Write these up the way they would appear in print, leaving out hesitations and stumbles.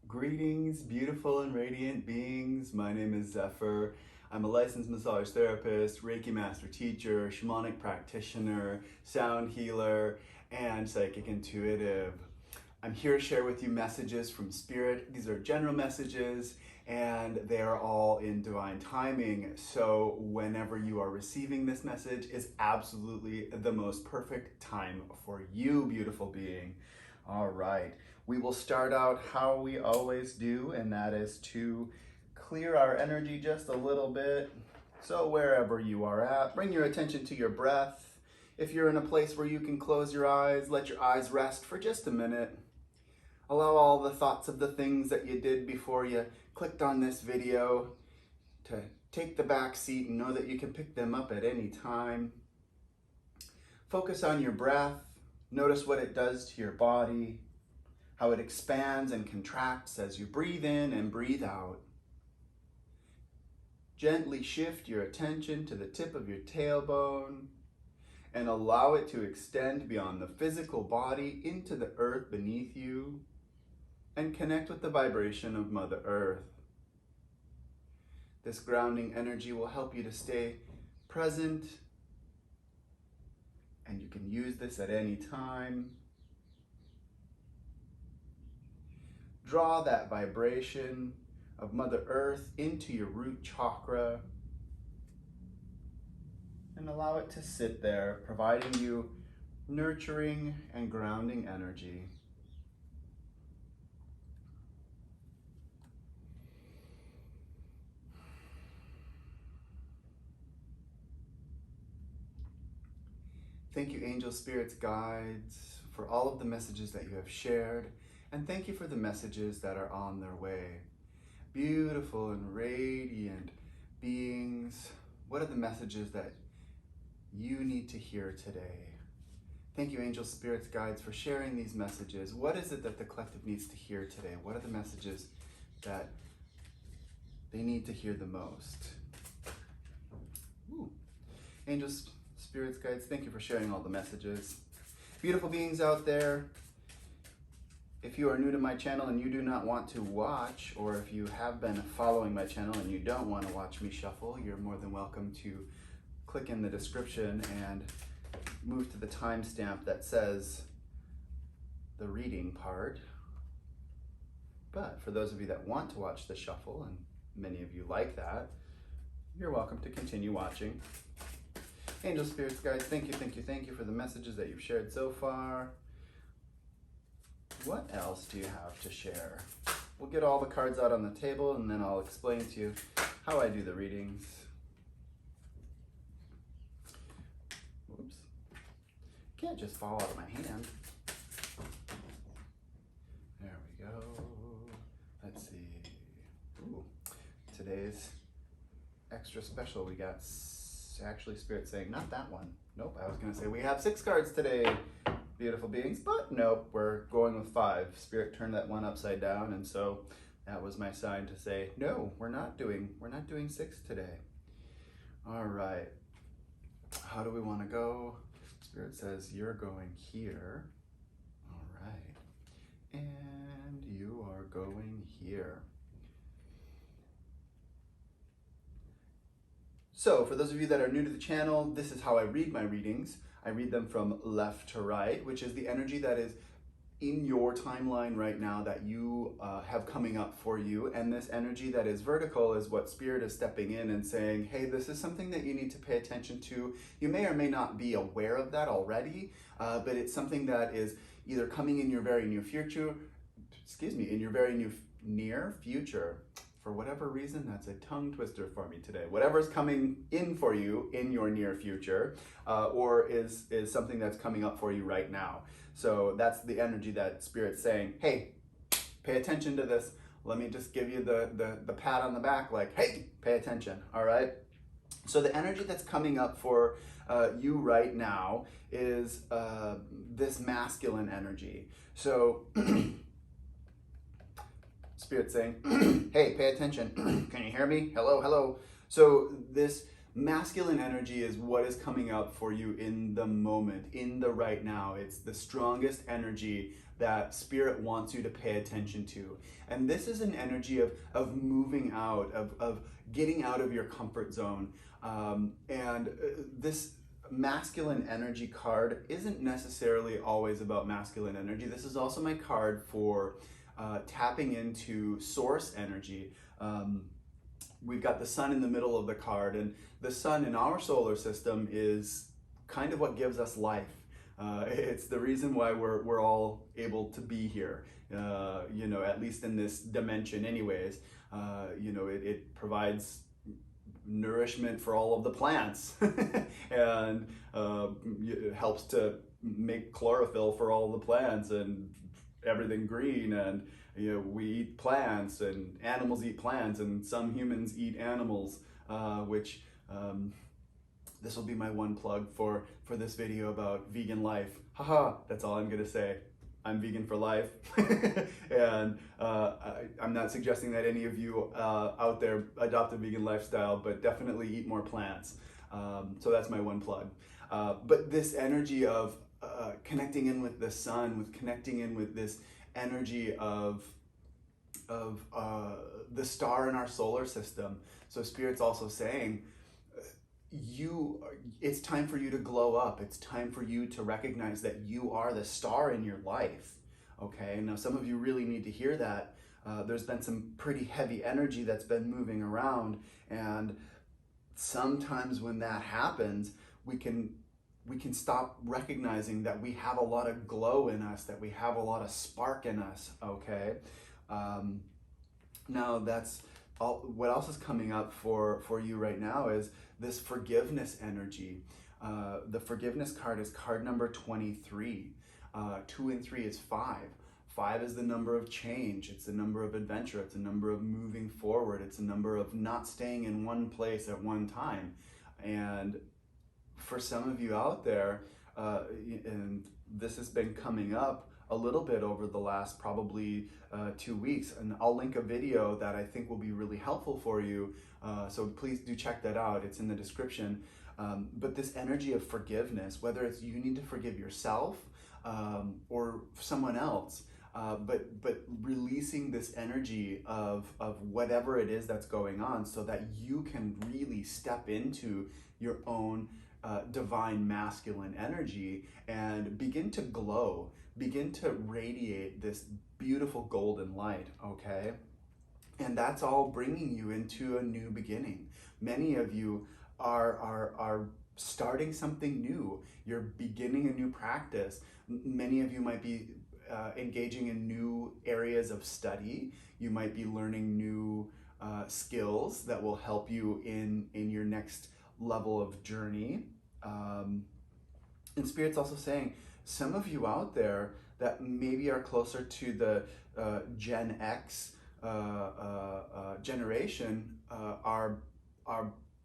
Greetings, beautiful and radiant beings. My name is Zephyr. I'm a licensed massage therapist, Reiki master teacher, shamanic practitioner, sound healer, and psychic intuitive. I'm here to share with you messages from Spirit. These are general messages and they are all in divine timing. So whenever you are receiving this message is absolutely the most perfect time for you, beautiful being. All right. We will start out how we always do, and that is to clear our energy just a little bit. So wherever you are at, bring your attention to your breath. If you're in a place where you can close your eyes, let your eyes rest for just a minute. Allow all the thoughts of the things that you did before you clicked on this video to take the back seat and know that you can pick them up at any time. Focus on your breath. Notice what it does to your body, how it expands and contracts as you breathe in and breathe out. Gently shift your attention to the tip of your tailbone and allow it to extend beyond the physical body into the earth beneath you and connect with the vibration of Mother Earth. This grounding energy will help you to stay present, and you can use this at any time. Draw that vibration of Mother Earth into your root chakra and allow it to sit there, providing you nurturing and grounding energy. Thank you, angels, spirits, guides, for all of the messages that you have shared, and thank you for the messages that are on their way. Beautiful and radiant beings, what are the messages that you need to hear today? Thank you, angels, spirits, guides, for sharing these messages. What is it that the collective needs to hear today? What are the messages that they need to hear the most? Ooh. Angels, spirits, guides, thank you for sharing all the messages. Beautiful beings out there, if you are new to my channel and you do not want to watch, or if you have been following my channel and you don't want to watch me shuffle, you're more than welcome to click in the description and move to the timestamp that says the reading part. But for those of you that want to watch the shuffle, and many of you like that, you're welcome to continue watching. Angel, spirits, guides, thank you for the messages that you've shared so far. What else do you have to share? We'll get all the cards out on the table and then I'll explain to you how I do the readings. Oops. Can't just fall out of my hand. There we go. Let's see. Ooh, today's extra special. We got actually Spirit saying, not that one. Nope, I was going to say we have 6 cards today, beautiful beings, but nope, we're going with 5. Spirit turned that one upside down, and so that was my sign to say, no, we're not doing 6 today. All right, how do we want to go? Spirit says, you're going here. All right, and you are going here. So for those of you that are new to the channel, this is how I read my readings. I read them from left to right, which is the energy that is in your timeline right now that you have coming up for you. And this energy that is vertical is what Spirit is stepping in and saying, hey, this is something that you need to pay attention to. You may or may not be aware of that already, but it's something that is either coming in your very near future, near future. For whatever reason, that's a tongue twister for me today. Whatever's coming in for you in your near future, or is something that's coming up for you right now. So that's the energy that Spirit's saying, hey, pay attention to this. Let me just give you the pat on the back, like, hey, pay attention, all right? So the energy that's coming up for you right now is this masculine energy. So Spirit saying, hey, pay attention. Can you hear me? Hello, hello. So this masculine energy is what is coming up for you in the moment, in the right now. It's the strongest energy that Spirit wants you to pay attention to. And this is an energy of moving out, of getting out of your comfort zone. This masculine energy card isn't necessarily always about masculine energy. This is also my card for tapping into source energy. We've got the sun in the middle of the card, and the sun in our solar system is kind of what gives us life. It's the reason why we're all able to be here, you know, at least in this dimension anyways. You know, it provides nourishment for all of the plants and it helps to make chlorophyll for all the plants and everything green. And you know, we eat plants and animals eat plants and some humans eat animals, which this will be my one plug for this video about vegan life. Haha, that's all I'm gonna say. I'm vegan for life. And I'm not suggesting that any of you out there adopt a vegan lifestyle, but definitely eat more plants. So that's my one plug. But this energy of connecting in with the sun, with connecting in with this energy of the star in our solar system. So Spirit's also saying, it's time for you to glow up. It's time for you to recognize that you are the star in your life. Okay, now some of you really need to hear that. There's been some pretty heavy energy that's been moving around, and sometimes when that happens, we can stop recognizing that we have a lot of glow in us, that we have a lot of spark in us. Okay, now that's all. What else is coming up for you right now is this forgiveness energy. The forgiveness card is card number 23. 2 and 3 is 5. 5 is the number of change. It's the number of adventure. It's a number of moving forward. It's a number of not staying in one place at one time. And for some of you out there, and this has been coming up a little bit over the last probably 2 weeks, and I'll link a video that I think will be really helpful for you. So please do check that out. It's in the description. But this energy of forgiveness, whether it's you need to forgive yourself or someone else, but releasing this energy of whatever it is that's going on, so that you can really step into your own divine masculine energy and begin to glow, begin to radiate this beautiful golden light. Okay, and that's all bringing you into a new beginning. Many of you are starting something new. You're beginning a new practice. Many of you might be engaging in new areas of study. You might be learning new skills that will help you in your next level of journey. And Spirit's also saying, some of you out there that maybe are closer to the Gen X generation are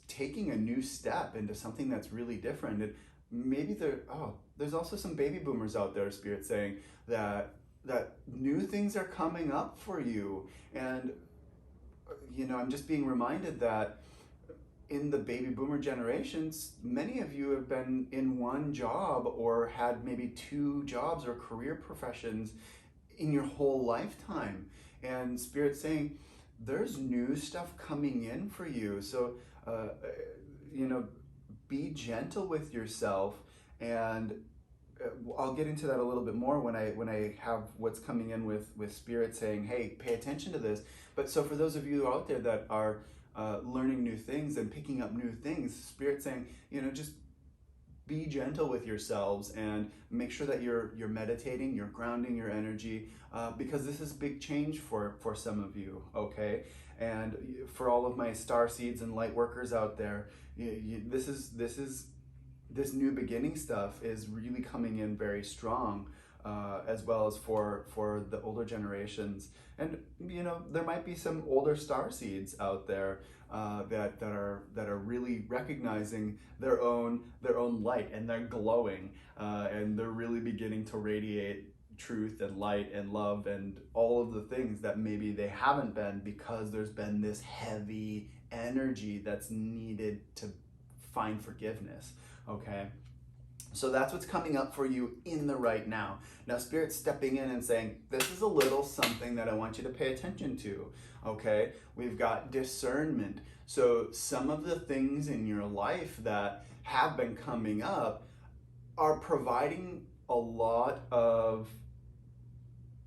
taking a new step into something that's really different. And maybe there's also some baby boomers out there, Spirit saying that new things are coming up for you. And you know, I'm just being reminded that in the baby boomer generations, many of you have been in one job or had maybe 2 jobs or career professions in your whole lifetime. And Spirit's saying there's new stuff coming in for you. So, you know, be gentle with yourself. And I'll get into that a little bit more when I have what's coming in with Spirit saying, hey, pay attention to this. But so for those of you out there that are learning new things and picking up new things, Spirit saying, you know, just be gentle with yourselves and make sure that you're meditating, you're grounding your energy, because this is big change for some of you. Okay, and for all of my star seeds and light workers out there, this new beginning stuff is really coming in very strong, as well as for the older generations. And you know, there might be some older star seeds out there that are really recognizing their own light, and they're glowing, and they're really beginning to radiate truth and light and love and all of the things that maybe they haven't been, because there's been this heavy energy that's needed to find forgiveness. Okay, So that's what's coming up for you in the right now. Now Spirit's stepping in and saying, this is a little something that I want you to pay attention to, okay? We've got discernment. So some of the things in your life that have been coming up are providing a lot of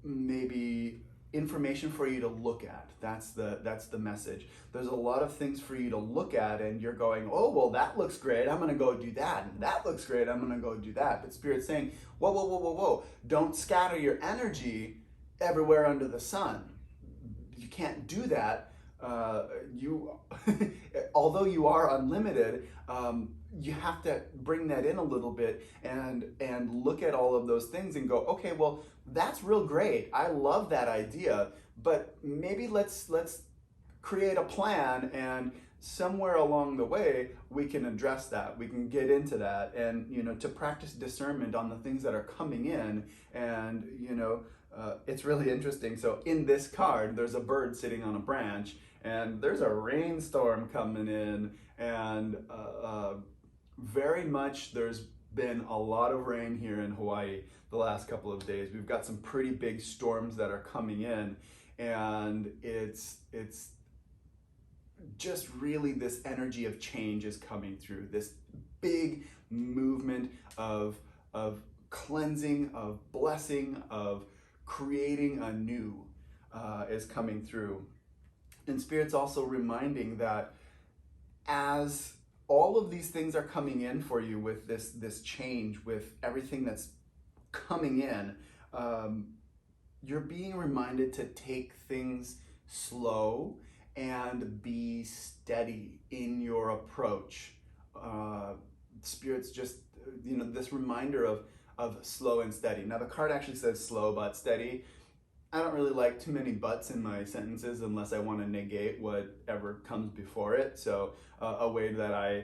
maybe information for you to look at. That's the message. There's a lot of things for you to look at, and you're going, oh, well, that looks great, I'm gonna go do that, and that looks great, I'm gonna go do that. But Spirit's saying, whoa, whoa, whoa, whoa, whoa, don't scatter your energy everywhere under the sun. You can't do that. Although you are unlimited, you have to bring that in a little bit and look at all of those things and go, okay, well, that's real great. I love that idea, but maybe let's create a plan, and somewhere along the way we can address that. We can get into that, and to practice discernment on the things that are coming in, and it's really interesting. So in this card, there's a bird sitting on a branch, and there's a rainstorm coming in, and very much there's been a lot of rain here in Hawaii the last couple of days. We've got some pretty big storms that are coming in, and it's just really this energy of change is coming through. This big movement of cleansing, of blessing, of creating anew is coming through. And Spirit's also reminding that as all of these things are coming in for you with this change, with everything that's coming in, you're being reminded to take things slow and be steady in your approach. Spirit's just, this reminder of slow and steady. Now the card actually says slow but steady. I don't really like too many buts in my sentences unless I want to negate whatever comes before it. So a way that I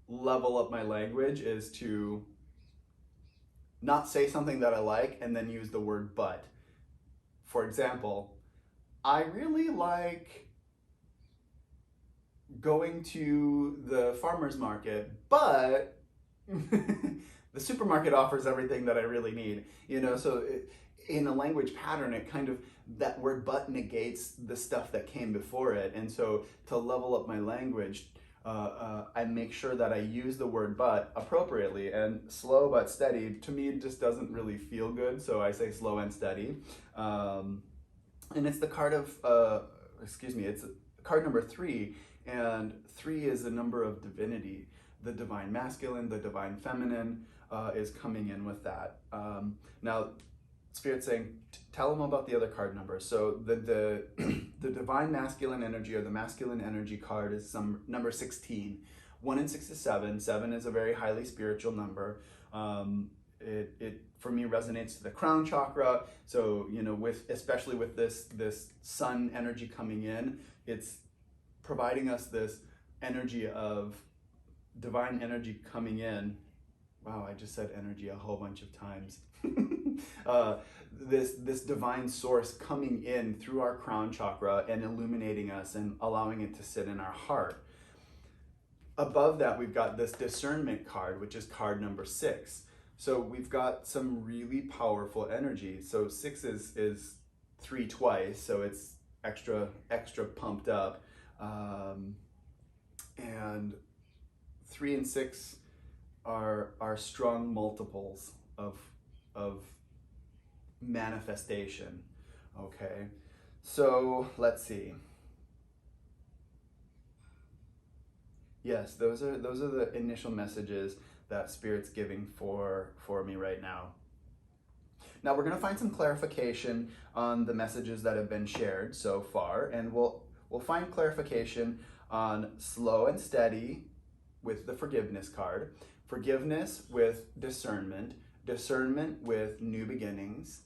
level up my language is to not say something that I like and then use the word but. For example, I really like going to the farmer's market, but the supermarket offers everything that I really need. So in a language pattern, it kind of, that word but negates the stuff that came before it. And so to level up my language, I make sure that I use the word but appropriately. And slow but steady, to me, it just doesn't really feel good, so I say slow and steady. And it's the card of, it's card number 3, and 3 is a number of divinity. The divine masculine, the divine feminine is coming in with that. Now, Spirit's saying, tell them about the other card numbers. So the divine masculine energy, or the masculine energy card, is number 16. 1 and 6 is 7. 7 is a very highly spiritual number. It for me resonates to the crown chakra. So especially with this sun energy coming in, it's providing us this energy of divine energy coming in. Wow, I just said energy a whole bunch of times. This divine source coming in through our crown chakra and illuminating us and allowing it to sit in our heart. Above that, we've got this discernment card, which is card number 6. So we've got some really powerful energy. So 6 is 3 twice, so it's extra pumped up. And 3 and 6 are strong multiples of manifestation. Okay, so let's see. Yes, those are the initial messages that Spirit's giving for me right now. Now we're going to find some clarification on the messages that have been shared so far, and we'll find clarification on slow and steady with the forgiveness card, forgiveness with discernment, discernment with new beginnings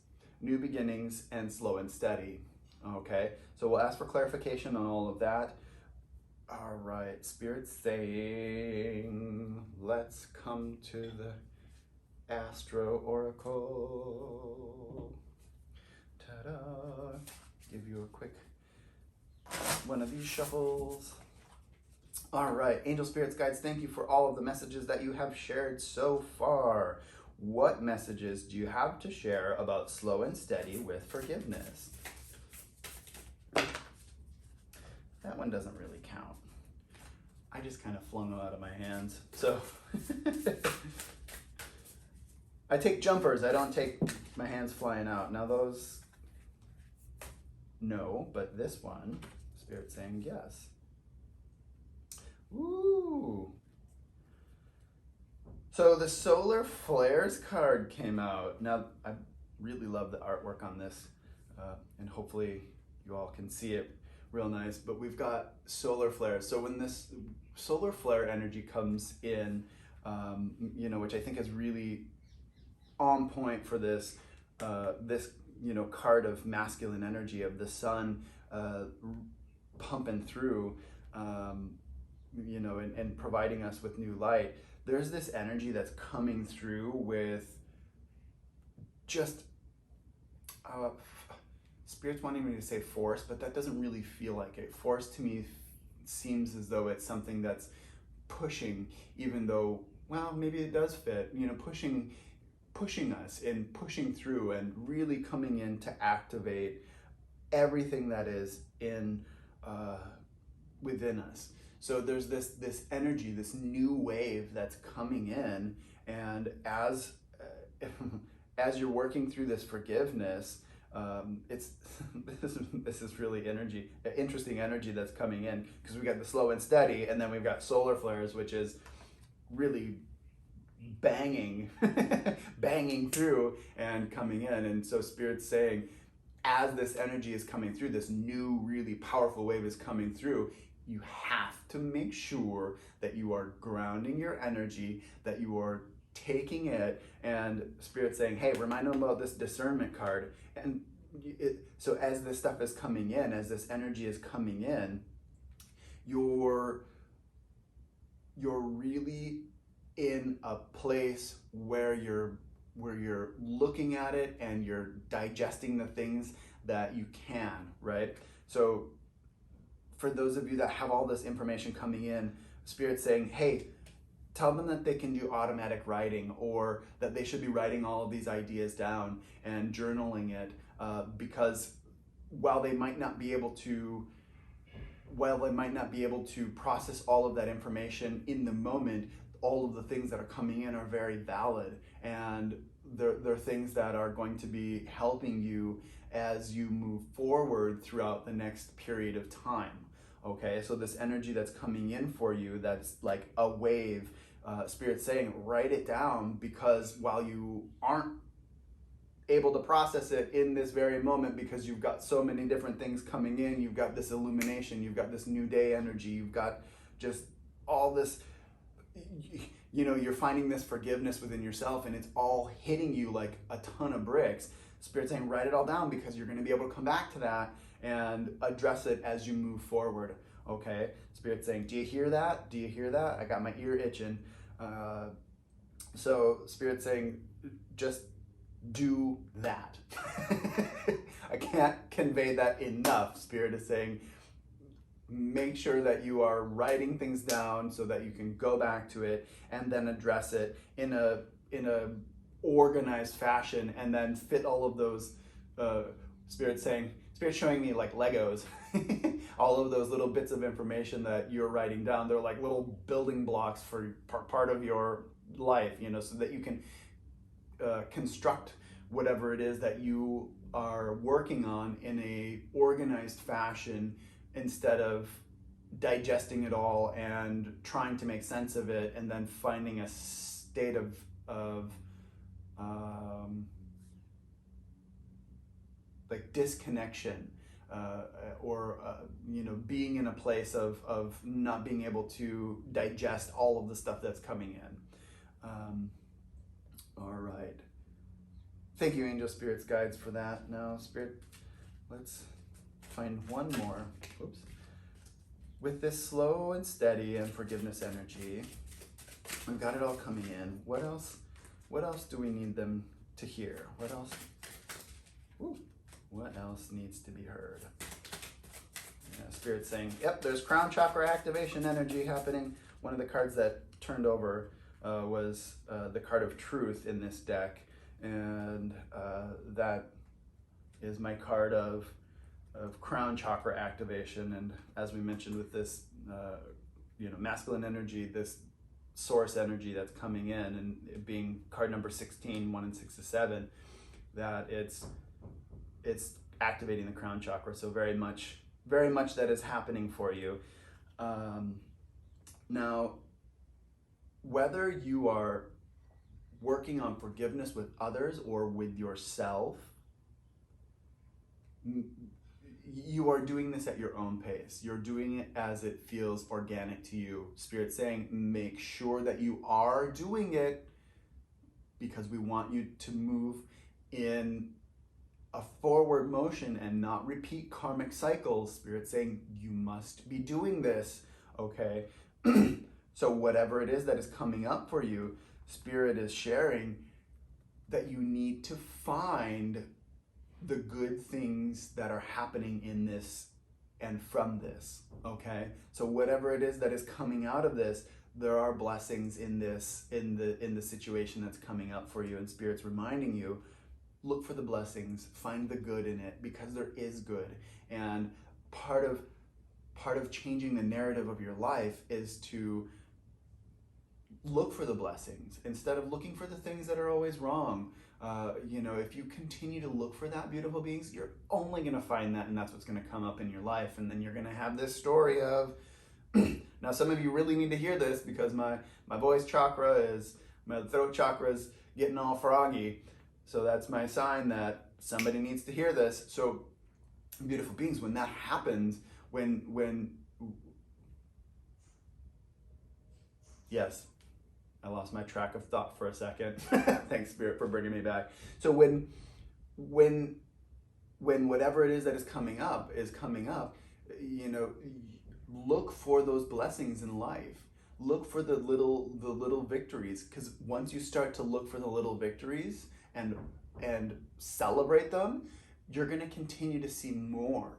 and slow and steady. Okay, so we'll ask for clarification on all of that. All right, Spirit's saying, let's come to the Astro Oracle. Ta-da! Give you a quick one of these shuffles. All right, angel spirits, guides, thank you for all of the messages that you have shared so far. What messages do you have to share about slow and steady with forgiveness? That one doesn't really count. I just kind of flung them out of my hands. So I take jumpers. I don't take my hands flying out. Now those, no, but this one, Spirit saying yes. Ooh. So the Solar Flares card came out. Now, I really love the artwork on this, and hopefully you all can see it real nice, but we've got solar flares. So when this solar flare energy comes in, which I think is really on point for this, card of masculine energy of the sun pumping through, and providing us with new light. There's this energy that's coming through with just Spirit's wanting me to say force, but that doesn't really feel like it. Force to me seems as though it's something that's pushing, even though, well, maybe it does fit, pushing us and pushing through and really coming in to activate everything that is in within us. So there's this energy, this new wave that's coming in, and as you're working through this forgiveness, this is really interesting energy that's coming in, because we got the slow and steady, and then we've got solar flares, which is really banging through and coming in. And so Spirit's saying, as this energy is coming through, this new really powerful wave is coming through, you have to make sure that you are grounding your energy, that you are taking it. And Spirit's saying, hey, remind them about this discernment card. And so as this stuff is coming in, as this energy is coming in, you're really in a place where you're looking at it and you're digesting the things that you can, right? So for those of you that have all this information coming in, Spirit's saying, hey, tell them that they can do automatic writing, or that they should be writing all of these ideas down and journaling it, because while they might not be able to process all of that information in the moment, all of the things that are coming in are very valid, and they're things that are going to be helping you as you move forward throughout the next period of time. Okay, so this energy that's coming in for you, that's like a wave, Spirit's saying, write it down, because while you aren't able to process it in this very moment, because you've got so many different things coming in, you've got this illumination, you've got this new day energy, you've got just all this, you're finding this forgiveness within yourself, and it's all hitting you like a ton of bricks. Spirit's saying, write it all down, because you're going to be able to come back to that and address it as you move forward. Okay, Spirit's saying, do you hear that? Do you hear that? I got my ear itching. So Spirit's saying, just do that. I can't convey that enough. Spirit is saying, make sure that you are writing things down so that you can go back to it and then address it in a organized fashion, and then fit all of those, Spirit's showing me like Legos, all of those little bits of information that you're writing down. They're like little building blocks for part of your life, so that you can construct whatever it is that you are working on in a organized fashion, instead of digesting it all and trying to make sense of it, and then finding a state of like disconnection, or being in a place of not being able to digest all of the stuff that's coming in. All right. Thank you, angel spirits, guides, for that. Now, Spirit, let's find one more. Oops. With this slow and steady and forgiveness energy, we've got it all coming in. What else do we need them to hear? What else needs to be heard? Spirit's saying, yep, there's crown chakra activation energy happening. One of the cards that turned over was the card of truth in this deck, and that is my card of crown chakra activation. And as we mentioned with this, masculine energy, this source energy that's coming in, and it being card number 16, 1 and 6 to 7, that it's activating the crown chakra. So very much that is happening for you. Now, whether you are working on forgiveness with others or with yourself, you are doing this at your own pace. You're doing it as it feels organic to you. Spirit's saying, make sure that you are doing it, because we want you to move in a forward motion and not repeat karmic cycles. Spirit's saying, you must be doing this, okay? So whatever it is that is coming up for you, Spirit is sharing that you need to find the good things that are happening in this and from this, okay? So whatever it is that is coming out of this, there are blessings in this, in the situation that's coming up for you, and Spirit's reminding you, look for the blessings, find the good in it, because there is good. And part of changing the narrative of your life is to look for the blessings instead of looking for the things that are always wrong. If you continue to look for that, beautiful beings, you're only going to find that, and that's what's going to come up in your life. And then you're going to have this story of, now some of you really need to hear this, because my voice chakra is, my throat chakra is getting all froggy. So that's my sign that somebody needs to hear this. So beautiful beings, when that happens, yes, I lost my track of thought for a second. Thanks, Spirit, for bringing me back. So when whatever it is that is coming up, look for those blessings in life. Look for the little victories, because once you start to look for the little victories and celebrate them, you're going to continue to see more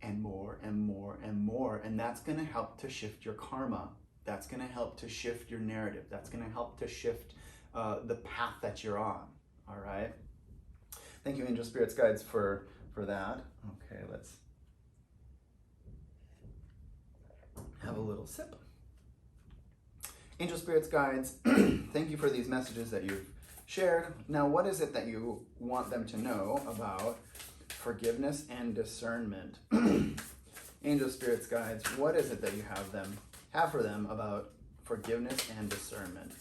and more and more and more, and that's going to help to shift your karma. That's going to help to shift your narrative. That's going to help to shift the path that you're on. All right. Thank you, Angel Spirits Guides, for that. Okay, let's have a little sip. Angel Spirits Guides, thank you for these messages that you've shared. Now, what is it that you want them to know about forgiveness and discernment? Angel Spirits Guides, what is it that you have for them about forgiveness and discernment?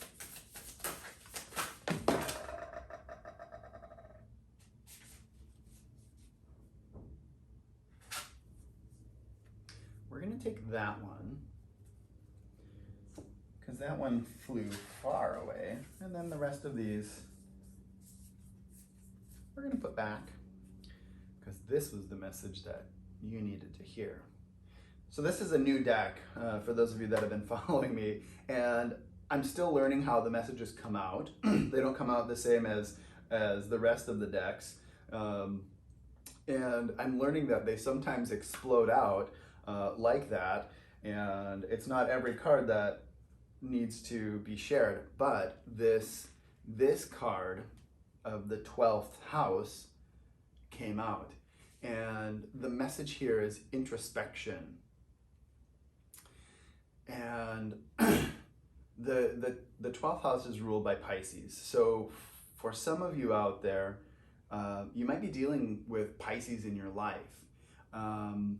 We're going to take that one, because that one flew far away, and then the rest of these we're going to put back, because this was the message that you needed to hear. So this is a new deck for those of you that have been following me, and I'm still learning how the messages come out. They don't come out the same as the rest of the decks, and I'm learning that they sometimes explode out like that, and it's not every card that needs to be shared, but this card of the 12th house came out, and the message here is introspection. And the 12th house is ruled by Pisces. So for some of you out there, you might be dealing with Pisces in your life. And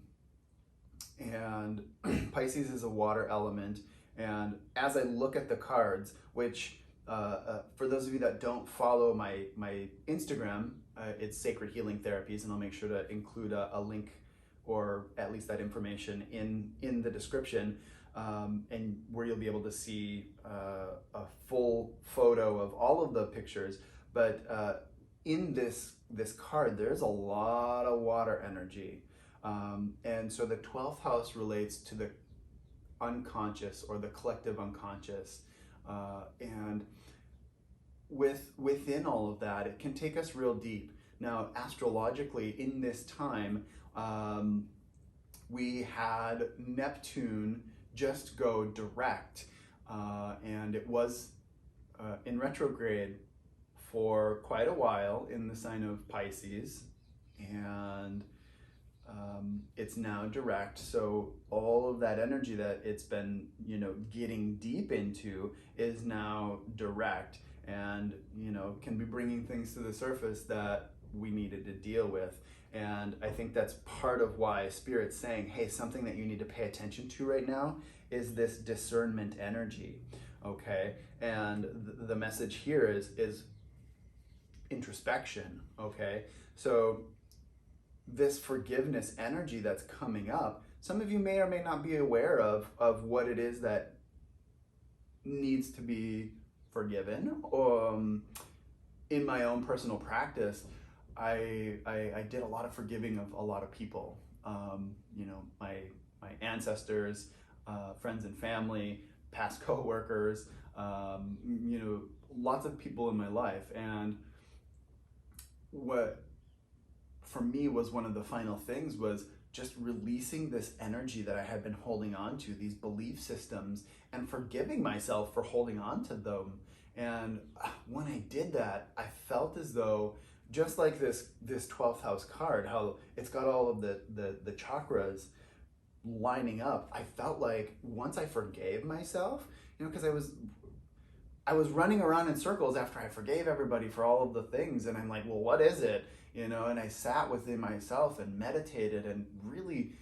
Pisces is a water element. And as I look at the cards, which for those of you that don't follow my Instagram, it's Sacred Healing Therapies, and I'll make sure to include a link, or at least that information in the description. And where you'll be able to see a full photo of all of the pictures. But in this card, there's a lot of water energy. And so the 12th house relates to the unconscious, or the collective unconscious. And within all of that, it can take us real deep. Now, astrologically, in this time, we had Neptune just go direct, and it was in retrograde for quite a while in the sign of Pisces, and it's now direct. So all of that energy that it's been, getting deep into is now direct, and, can be bringing things to the surface that we needed to deal with. And I think that's part of why Spirit's saying, hey, something that you need to pay attention to right now is this discernment energy, okay? And the message here is introspection, okay? So this forgiveness energy that's coming up, some of you may or may not be aware of what it is that needs to be forgiven. In my own personal practice, I did a lot of forgiving of a lot of people. My ancestors, friends and family, past coworkers, lots of people in my life. And what for me was one of the final things was just releasing this energy that I had been holding on to, these belief systems, and forgiving myself for holding on to them. And when I did that, I felt as though, just like this 12th house card, how it's got all of the chakras lining up, I felt like once I forgave myself, because I was running around in circles after I forgave everybody for all of the things, and I'm like, well, what is it? And I sat within myself and meditated and really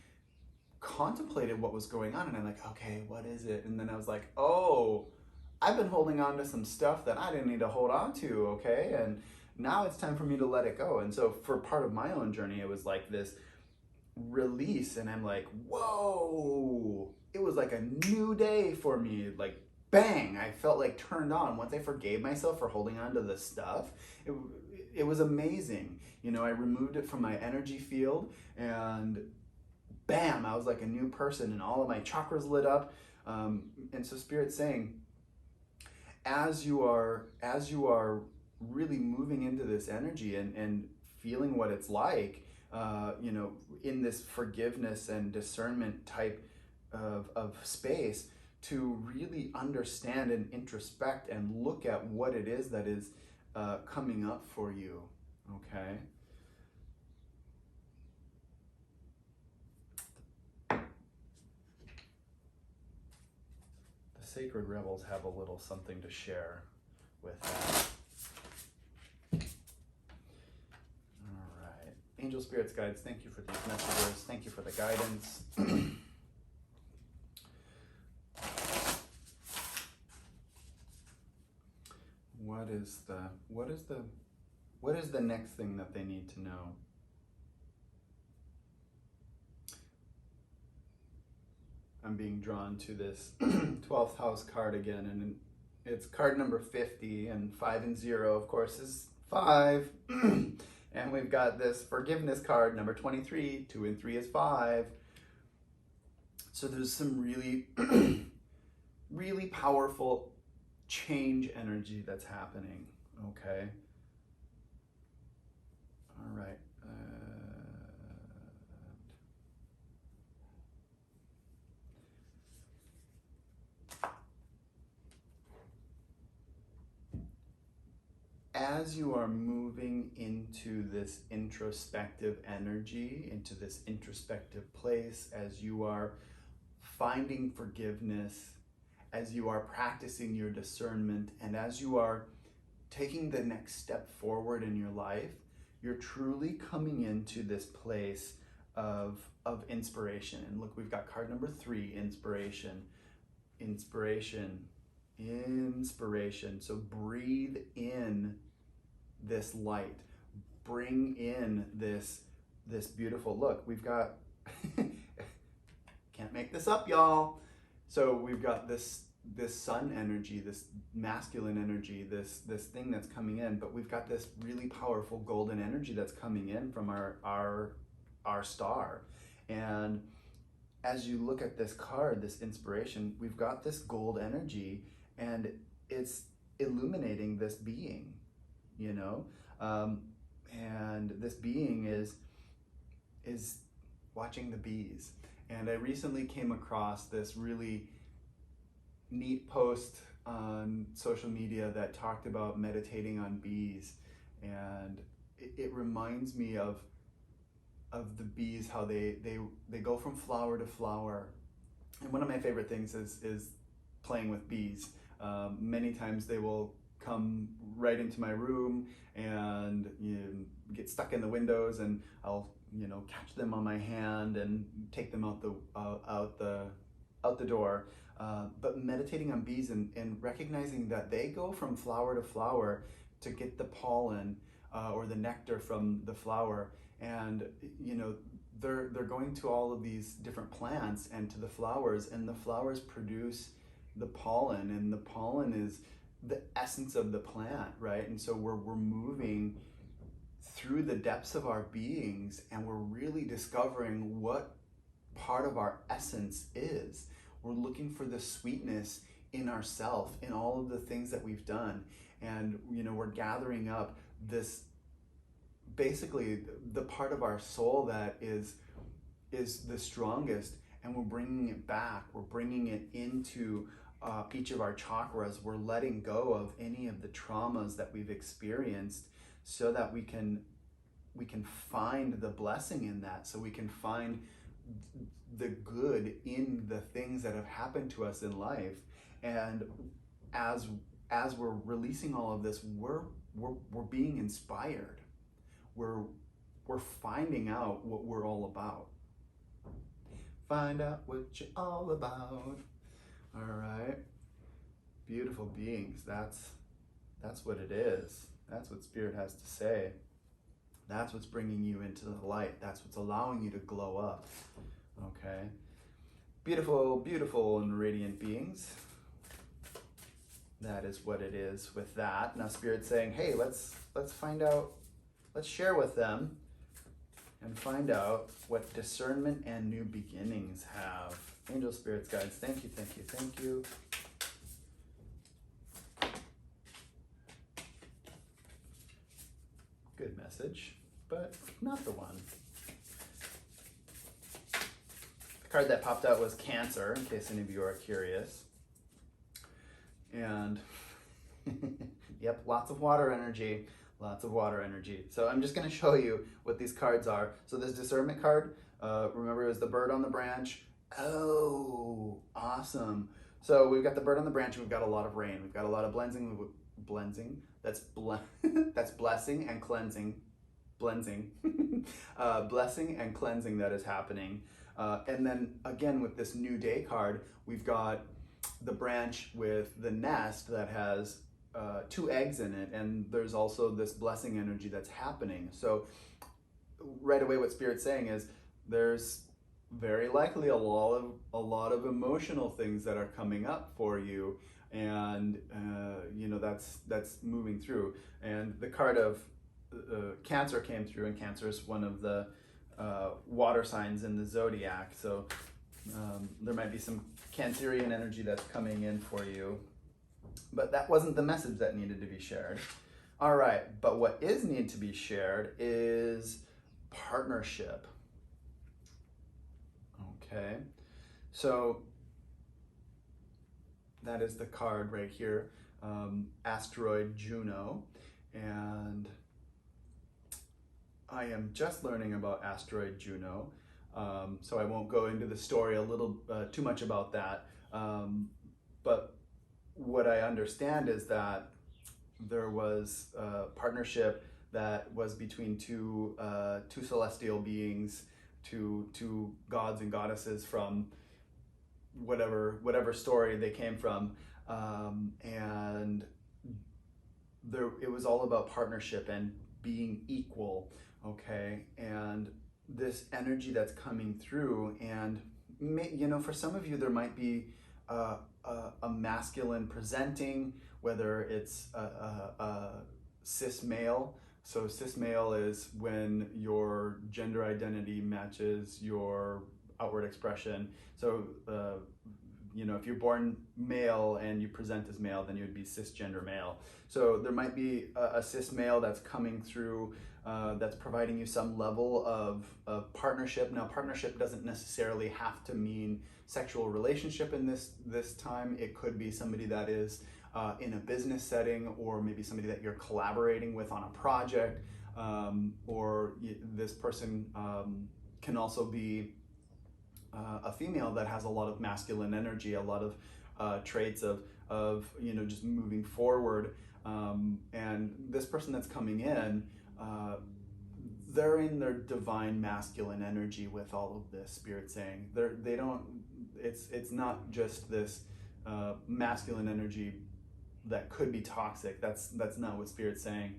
contemplated what was going on, and I'm like, okay, what is it? And then I was like, oh, I've been holding on to some stuff that I didn't need to hold on to, okay? And now it's time for me to let it go. And so for part of my own journey, it was like this release, and I'm like, whoa, it was like a new day for me. Like, bang, I felt like turned on once I forgave myself for holding on to the stuff. It was amazing. I removed it from my energy field, and bam, I was like a new person, and all of my chakras lit up. And so Spirit's saying, as you are really moving into this energy and feeling what it's like, in this forgiveness and discernment type of space, to really understand and introspect and look at what it is that is coming up for you, okay? The Sacred Rebels have a little something to share with that. All right. Angel Spirits, Guides, thank you for these messages. Thank you for the guidance. What is the next thing that they need to know? I'm being drawn to this 12th house card again, and it's card number 50, and 5 and 0, of course, is 5. And we've got this forgiveness card, number 23, 2 and 3 is 5. So there's some really, really powerful change energy that's happening, okay? All right. As you are moving into this introspective energy, into this introspective place, as you are finding forgiveness, as you are practicing your discernment, and as you are taking the next step forward in your life, you're truly coming into this place of inspiration. And look, we've got card number 3, inspiration. So breathe in this light. Bring in this beautiful look. We've got, can't make this up, y'all. So we've got this sun energy, this masculine energy, this thing that's coming in, but we've got this really powerful golden energy that's coming in from our star. And as you look at this card, this inspiration, we've got this gold energy, and it's illuminating this being, and this being is watching the bees. And I recently came across this really neat post on social media that talked about meditating on bees. And it reminds me of the bees, how they go from flower to flower. And one of my favorite things is playing with bees. Many times they will come right into my room and get stuck in the windows, and I'll catch them on my hand and take them out the door. But meditating on bees and recognizing that they go from flower to flower to get the pollen or the nectar from the flower, and they're going to all of these different plants and to the flowers, and the flowers produce the pollen, and the pollen is the essence of the plant, right? And so we're moving through the depths of our beings, and we're really discovering what part of our essence is. We're looking for the sweetness in ourself, in all of the things that we've done, and we're gathering up this, basically the part of our soul that is the strongest, and we're bringing it back. We're bringing it into each of our chakras. We're letting go of any of the traumas that we've experienced, so that we can find the blessing in that, so we can find the good in the things that have happened to us in life. And as we're releasing all of this, we're being inspired. We're finding out what we're all about. Find out what you're all about. All right, beautiful beings. That's what it is. That's what Spirit has to say. That's what's bringing you into the light. That's what's allowing you to glow up. Okay, beautiful, beautiful and radiant beings. That is what it is with that. Now Spirit's saying, hey, let's find out. Let's share with them and find out what discernment and new beginnings have. Angels, spirits, guides, thank you, thank you, thank you. Good message, but not the one. The card that popped out was Cancer, in case any of you are curious. And yep, lots of water energy. Lots of water energy. So I'm just going to show you what these cards are. So this discernment card, remember, it was the bird on the branch. Oh, awesome. So we've got the bird on the branch, and we've got a lot of rain. We've got a lot of blessing. That's blessing and cleansing. Blessing and cleansing that is happening. And then again, with this new day card, we've got the branch with the nest that has 2 eggs in it, and there's also this blessing energy that's happening. So right away, what Spirit's saying is there's very likely a lot of emotional things that are coming up for you, and that's moving through. And the card of Cancer came through, and Cancer is one of the water signs in the zodiac. So there might be some Cancerian energy that's coming in for you. But that wasn't the message that needed to be shared. All right, but what is needed to be shared is partnership. Okay, so that is the card right here, asteroid Juno, and I am just learning about asteroid Juno, so I won't go into the story too much about that, but what I understand is that there was a partnership that was between two celestial beings, two gods and goddesses from whatever story they came from, and it was all about partnership and being equal. Okay, and this energy that's coming through, and for some of you there might be a masculine presenting, whether it's a cis male. So cis male is when your gender identity matches your outward expression. So if you're born male and you present as male, then you would be cisgender male. So there might be a cis male that's coming through, that's providing you some level of partnership. Now, partnership doesn't necessarily have to mean sexual relationship in this time. It could be somebody that is in a business setting, or maybe somebody that you're collaborating with on a project, or this person can also be a female that has a lot of masculine energy, a lot of traits of just moving forward. And this person that's coming in, they're in their divine masculine energy with all of this, Spirit saying. It's not just this masculine energy that could be toxic. That's not what Spirit's saying.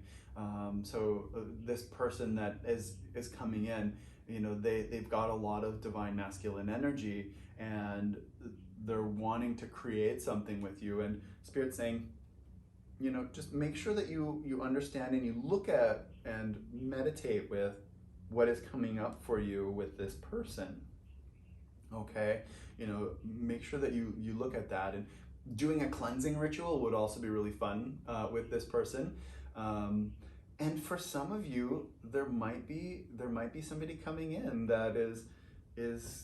So this person that is coming in, they've got a lot of divine masculine energy, and they're wanting to create something with you. And Spirit's saying, just make sure that you understand and you look at and meditate with what is coming up for you with this person. Okay, make sure that you look at that. And doing a cleansing ritual would also be really fun with this person. And for some of you, there might be somebody coming in that is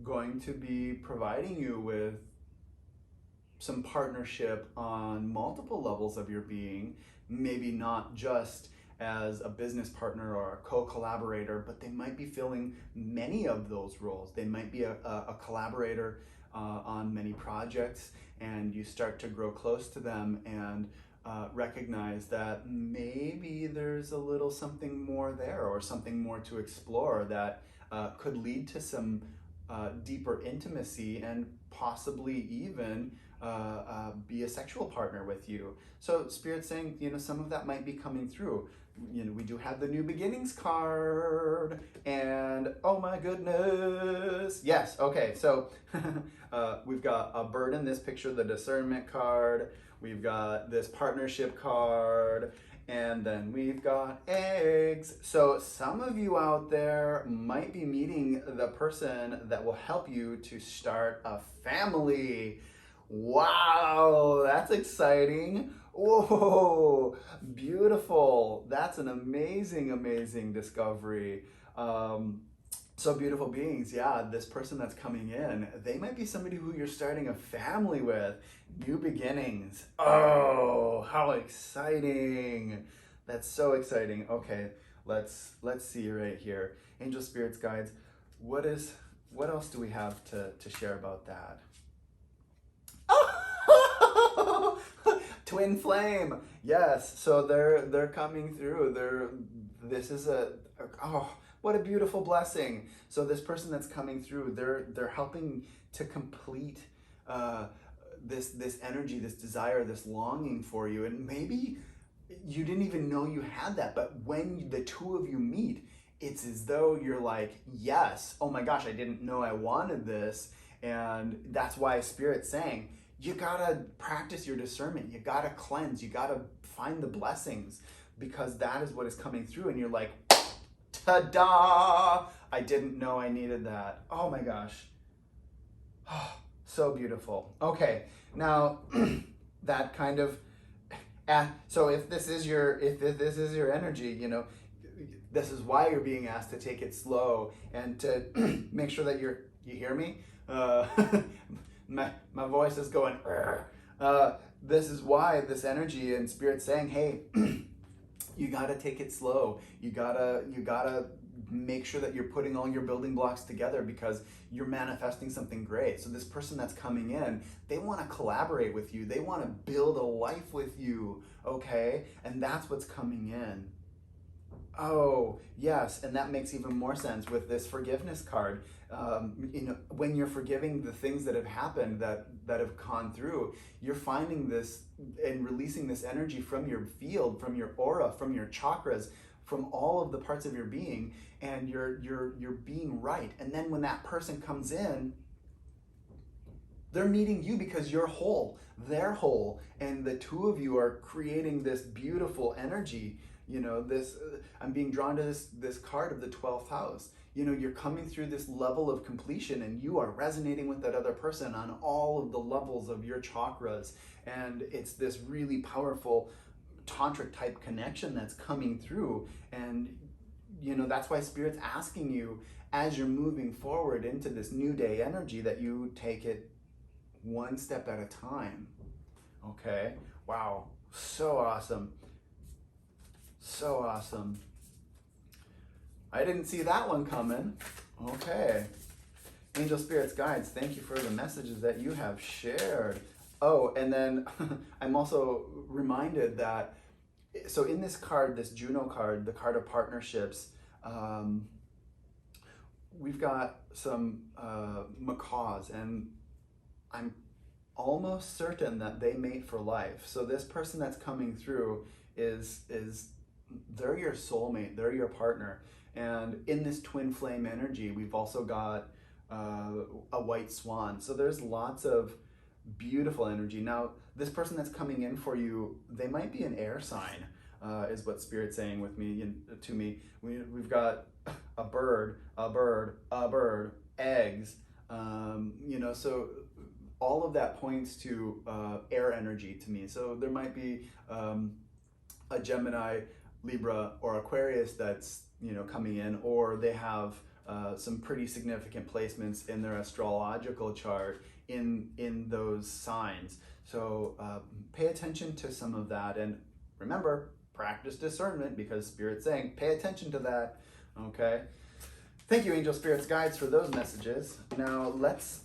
going to be providing you with some partnership on multiple levels of your being, maybe not just as a business partner or a co-collaborator, but they might be filling many of those roles. They might be a collaborator on many projects, and you start to grow close to them and recognize that maybe there's a little something more there, or something more to explore that could lead to some deeper intimacy, and possibly even be a sexual partner with you. So Spirit's saying, some of that might be coming through. We do have the New Beginnings card, and oh my goodness, yes, okay, so we've got a bird in this picture, the Discernment card, we've got this Partnership card, and then we've got eggs. So some of you out there might be meeting the person that will help you to start a family. Wow, that's exciting. Whoa, beautiful. That's an amazing, amazing discovery. So beautiful beings, yeah, this person that's coming in, they might be somebody who you're starting a family with. New beginnings. Oh, how exciting. That's so exciting. Okay, let's see right here. Angel, spirits, guides, what else do we have to share about that? Twin flame. Yes, so they're coming through. This is what a beautiful blessing. So this person that's coming through, they're helping to complete this energy, this desire, this longing for you. And maybe you didn't even know you had that, but when the two of you meet, it's as though you're like, yes, oh my gosh, I didn't know I wanted this. And that's why Spirit's saying, you gotta practice your discernment. You gotta cleanse. You gotta find the blessings, because that is what is coming through. And you're like, ta-da! I didn't know I needed that. Oh my gosh. Oh, so beautiful. Okay, now that kind of, so if this is your energy, this is why you're being asked to take it slow and to make sure that you hear me? My voice is going, this is why this energy and Spirit saying, hey, you gotta take it slow. You gotta make sure that you're putting all your building blocks together, because you're manifesting something great. So this person that's coming in, they wanna collaborate with you. They wanna build a life with you, okay? And that's what's coming in. Oh, yes, and that makes even more sense with this forgiveness card. When you're forgiving the things that have happened, that have gone through, you're finding this and releasing this energy from your field, from your aura, from your chakras, from all of the parts of your being, and you're being right. And then when that person comes in, they're meeting you because you're whole, they're whole, and the two of you are creating this beautiful energy You know, I'm being drawn to this card of the 12th house. You know, you're coming through this level of completion and you are resonating with that other person on all of the levels of your chakras. And it's this really powerful tantric type connection that's coming through. And, you know, that's why Spirit's asking you as you're moving forward into this new day energy that you take it one step at a time. Okay? Wow. So awesome. So awesome. I didn't see that one coming. Okay. Angel Spirits Guides, thank you for the messages that you have shared. Oh, and then I'm also reminded that, so in this card, this Juno card, the card of partnerships, we've got some macaws, and I'm almost certain that they mate for life. So this person that's coming through is they're your soulmate, they're your partner. And in this twin flame energy, we've also got a white swan. So there's lots of beautiful energy. Now, this person that's coming in for you, they might be an air sign, is what Spirit's saying with me, to me. We've got a bird, eggs, you know, so all of that points to air energy to me. So there might be a Gemini, Libra, or Aquarius that's, you know, coming in, or they have some pretty significant placements in their astrological chart in those signs. So pay attention to some of that, and remember, practice discernment, because Spirit's saying pay attention to that. Okay. Thank you, Angel Spirits Guides, for those messages. Now let's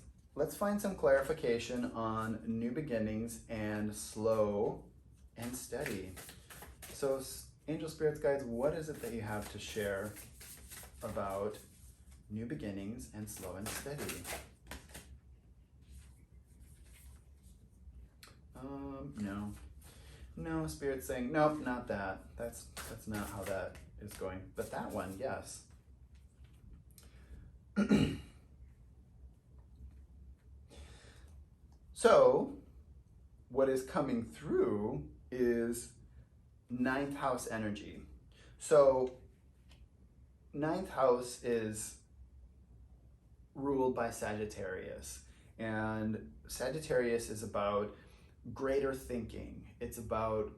find some clarification on new beginnings and slow and steady. So Angel Spirits Guides, what is it that you have to share about new beginnings and slow and steady? No, Spirit's saying, nope, not that. That's not how that is going. But that one, yes. So, what is coming through is 9th house energy. So, 9th house is ruled by Sagittarius. And Sagittarius is about greater thinking. It's about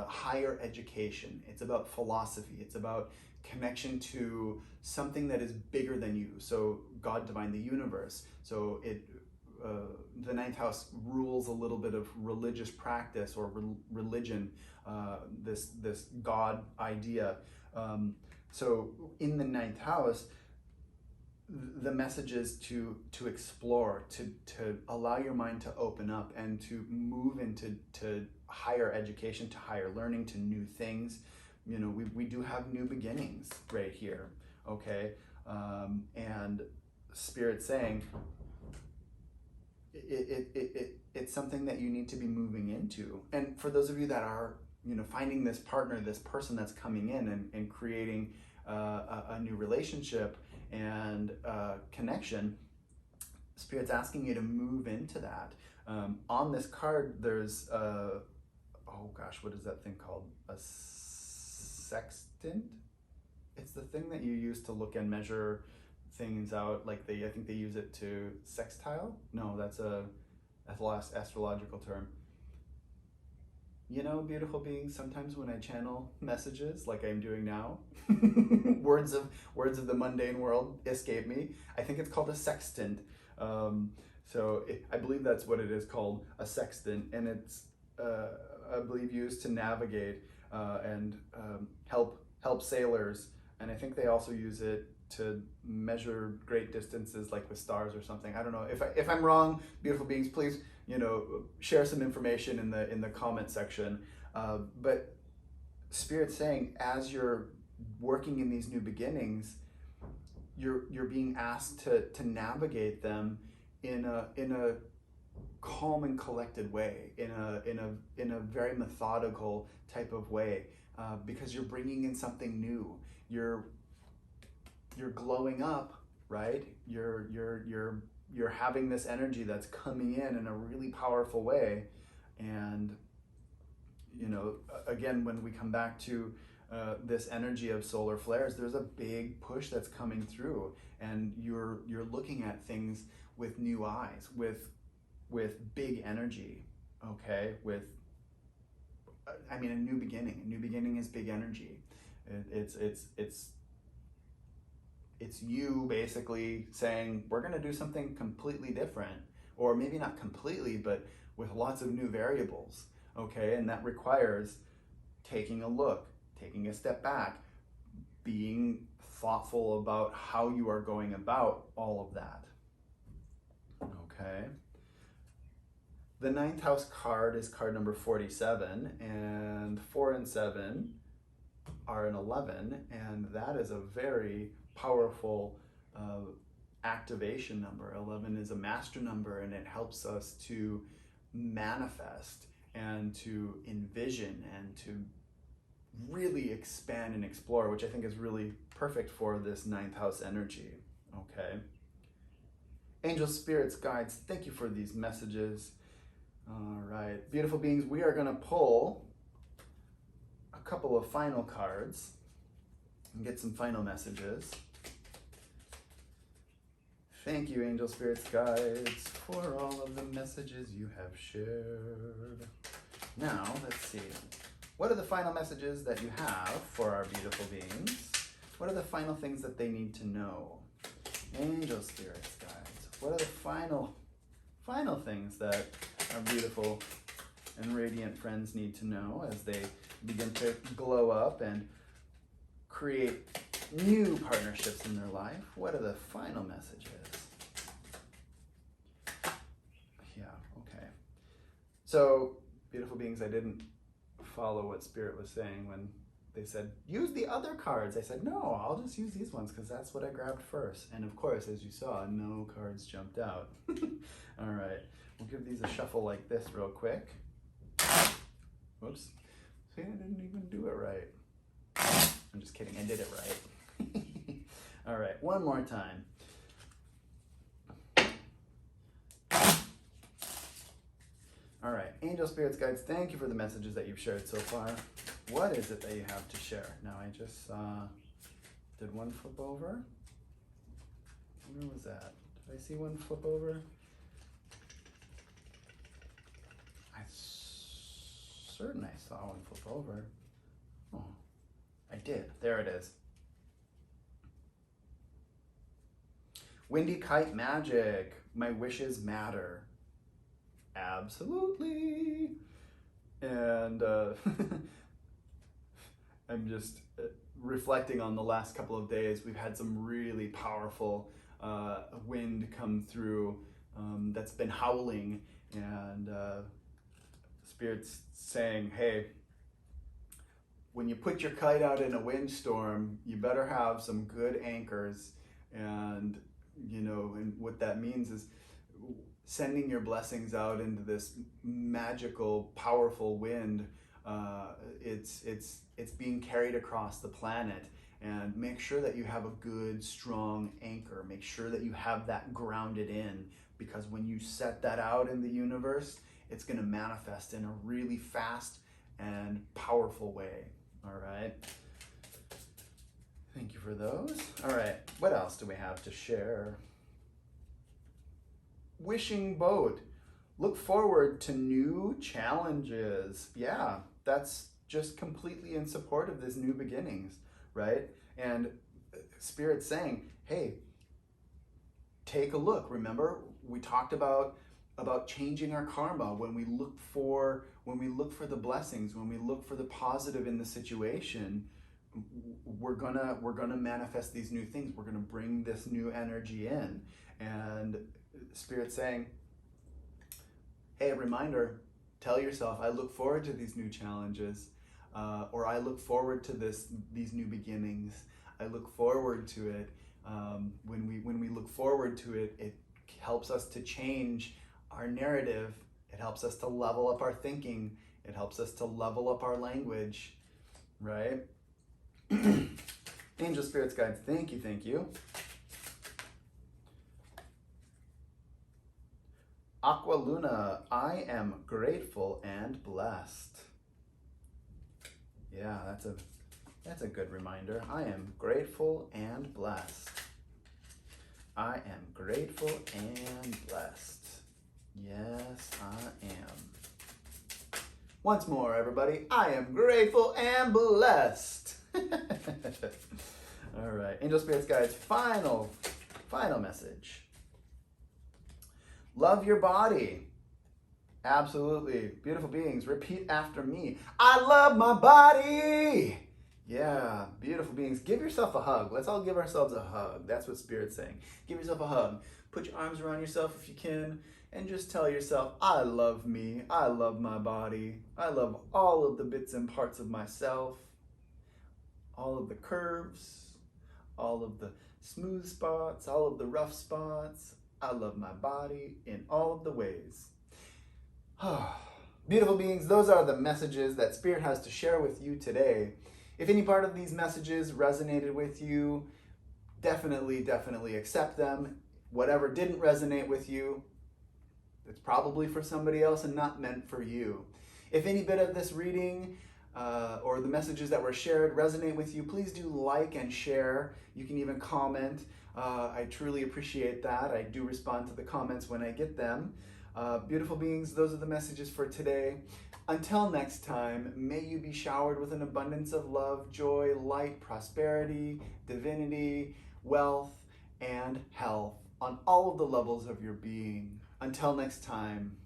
higher education. It's about philosophy. It's about connection to something that is bigger than you. So God, divine, the universe. So the 9th house rules a little bit of religious practice or religion, this God idea. So in the 9th house, the message is to explore, to allow your mind to open up and to move into higher education, to higher learning, to new things. You know, we do have new beginnings right here, okay? And Spirit's saying it's something that you need to be moving into. And for those of you that are, you know, finding this partner, this person that's coming in and creating a new relationship and connection, Spirit's asking you to move into that. On this card, there's oh gosh, what is that thing called? A sextant? It's the thing that you use to look and measure things out. Like I think they use it to sextile? No, that's a astrological term. You know, beautiful beings, sometimes when I channel messages like I'm doing now, words of the mundane world escape me. I think it's called a sextant. I believe that's what it is called, a sextant, and it's I believe used to navigate and help sailors, and I think they also use it to measure great distances, like with stars or something. I don't know. If I'm wrong, beautiful beings, please, you know, share some information in the comment section. But Spirit's saying, as you're working in these new beginnings, you're being asked to navigate them in a calm and collected way, in a very methodical type of way, because you're bringing in something new. You're glowing up, right? You're having this energy that's coming in a really powerful way. And, you know, again, when we come back to this energy of solar flares, there's a big push that's coming through, and you're looking at things with new eyes, with big energy, okay? With, I mean, a new beginning. A new beginning is big energy. It's you basically saying, we're going to do something completely different, or maybe not completely, but with lots of new variables, okay? And that requires taking a look, taking a step back, being thoughtful about how you are going about all of that, okay? The 9th house card is card number 47, and 4 and 7 are an 11, and that is a very powerful activation number. 11 is a master number, and it helps us to manifest and to envision and to really expand and explore, which I think is really perfect for this 9th house energy, okay? Angels, spirits, guides, thank you for these messages. All right, beautiful beings, we are going to pull a couple of final cards and get some final messages. Thank you, angel, spirits, guides, for all of the messages you have shared. Now, let's see. What are the final messages that you have for our beautiful beings? What are the final things that they need to know? Angel, spirits, guides, what are the final things that our beautiful and radiant friends need to know as they begin to glow up and create new partnerships in their life? What are the final messages? Yeah, okay. So, beautiful beings, I didn't follow what Spirit was saying when they said, use the other cards. I said, no, I'll just use these ones because that's what I grabbed first. And of course, as you saw, no cards jumped out. All right, we'll give these a shuffle like this real quick. Whoops. See, I didn't even do it right. I'm just kidding, I did it right. All right, one more time. All right, angel, spirits, guides, thank you for the messages that you've shared so far. What is it that you have to share? Now, I just did one flip over. Where was that? Did I see one flip over? I certain I saw one flip over. Oh, I did. There it is. Windy kite magic. My wishes matter. Absolutely. And I'm just reflecting on the last couple of days. We've had some really powerful wind come through that's been howling, and Spirit's saying, hey, when you put your kite out in a windstorm, you better have some good anchors. And, you know, and what that means is sending your blessings out into this magical, powerful wind. It's being carried across the planet, and make sure that you have a good, strong anchor. Make sure that you have that grounded in, because when you set that out in the universe, it's going to manifest in a really fast and powerful way. All right. Thank you for those. All right. What else do we have to share? Wishing boat. Look forward to new challenges. Yeah, that's just completely in support of this new beginnings, right? And Spirit's saying, hey, take a look. Remember, we talked about changing our karma when we look for the blessings, when we look for the positive in the situation. We're gonna manifest these new things. We're gonna bring this new energy in. And Spirit's saying, hey, a reminder, tell yourself, I look forward to these new challenges, or I look forward to these new beginnings. I look forward to it. When we look forward to it, it helps us to change our narrative. It helps us to level up our thinking. It helps us to level up our language, right? Angel, spirits, guides, thank you, thank you. Aqua Luna, I am grateful and blessed. Yeah, That's a good reminder. I am grateful and blessed. I am grateful and blessed. Yes, I am. Once more, everybody. I am grateful and blessed. All right. Angel Spirits Guides, final message. Love your body. Absolutely. Beautiful beings, repeat after me. I love my body. Yeah, beautiful beings. Give yourself a hug. Let's all give ourselves a hug. That's what Spirit's saying. Give yourself a hug. Put your arms around yourself if you can, and just tell yourself, I love me. I love my body. I love all of the bits and parts of myself. All of the curves, all of the smooth spots, all of the rough spots. I love my body in all of the ways. Beautiful beings, those are the messages that Spirit has to share with you today. If any part of these messages resonated with you, definitely accept them. Whatever didn't resonate with you, it's probably for somebody else and not meant for you. If any bit of this reading or the messages that were shared resonate with you, please do like and share. You can even comment. I truly appreciate that. I do respond to the comments when I get them. Beautiful beings, those are the messages for today. Until next time, may you be showered with an abundance of love, joy, light, prosperity, divinity, wealth, and health on all of the levels of your being. Until next time.